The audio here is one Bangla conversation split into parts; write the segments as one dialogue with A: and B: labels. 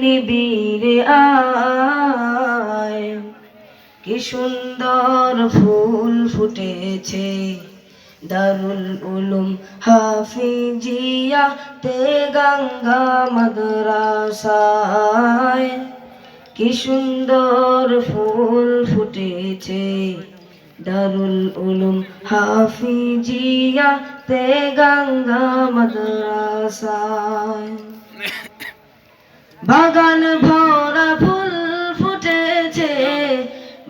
A: নিবিড়ে আয় কি সুন্দর ফুল ফুটেছে দারুল উলুম হাফিজিয়া তে গঙ্গা মাদ্রাসায় কি সুন্দর ফুল ফুটেছে দারুল উলুম হাফিজিয়া তে গঙ্গা মাদ্রাসায় বাগান ভরা ফুল ফুটেছে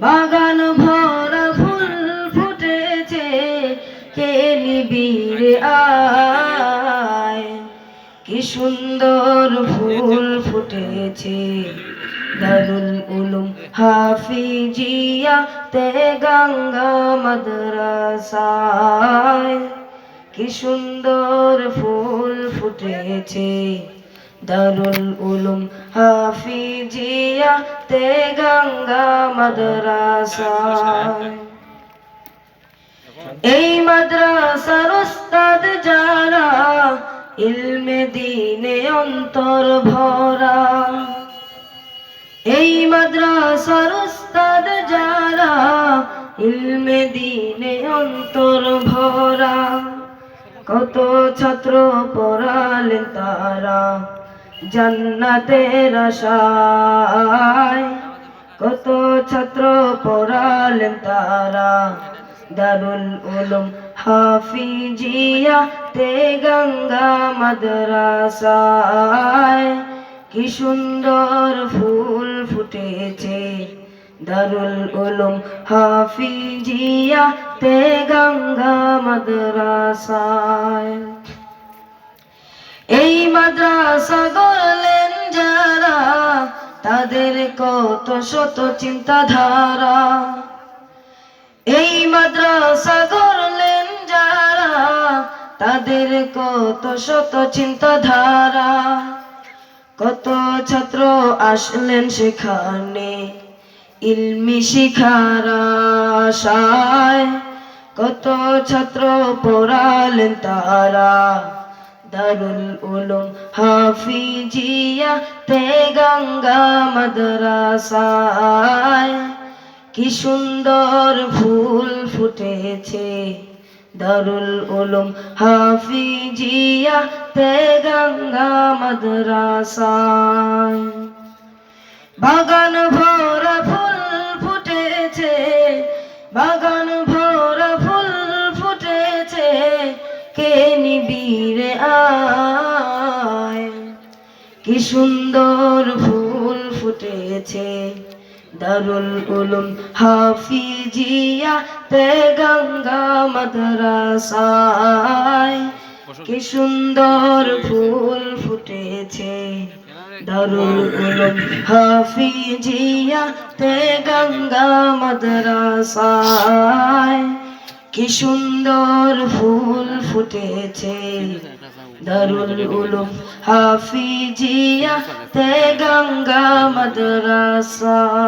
A: বাগান ভরা ফুল ফুটেছে কে নিবিড়ে আয় কি সুন্দর ফুল ফুটেছে দারুল উলুম হাফিজিয়া তে গঙ্গা মাদ্রাসায় কি সুন্দর ফুল ফুটেছে দারুল উলুম হাফিজিয়া তে গঙ্গা মাদ্রাসায় এই মাদ্রাসার উস্তাদ যারা ইলমে দ্বীনে অন্তর ভরা এই মাদ্রাসার উস্তাদ যারা ইলমে দ্বীনে অন্তর ভরা কত ছাত্র পড়ালেন তারা জান্নাতের আশায় কত ছাত্র পড়ালেন তারা দারুল উলুম হাফিজিয়া তে গঙ্গা মাদ্রাসায় কি সুন্দর ফুল ফুটেছে দারুল উলুম হাফিজিয়া তে গঙ্গা মাদ্রাসায় এই মাদ্রাসা গড়লেন যারা তাদের কত শত চিন্তাধারা এই মাদ্রাসা গড়লেন যারা তাদের কত শত চিন্তাধারা কত ছাত্র আসলেন সেখানে ইলমি শিখার আশায় কত ছাত্র পড়ালেন তারা দারুল উলুম হাফিজিয়া তে গঙ্গা মাদ্রাসায় কি সুন্দর ফুল ফুটেছে দারুল উলুম হাফিজিয়া তে গঙ্গা মাদ্রাসায় বাগান ভরা ফুল ফুটেছে বাগান ভরা ফুল ফুটেছে কে নিবিড়ে আয় কি সুন্দর ফুল ফুটেছে দারুল উলুম হাফিজিয়া তে গঙ্গা মাদ্রাসায় কি সুন্দর ফুল ফুটেছে দারুল উলুম হাফিজিয়া তে গঙ্গা মাদ্রাসায় কি সুন্দর ফুল ফুটেছে দারুল উলুম হাফিজিয়া তে গঙ্গা মাদ্রাসায়।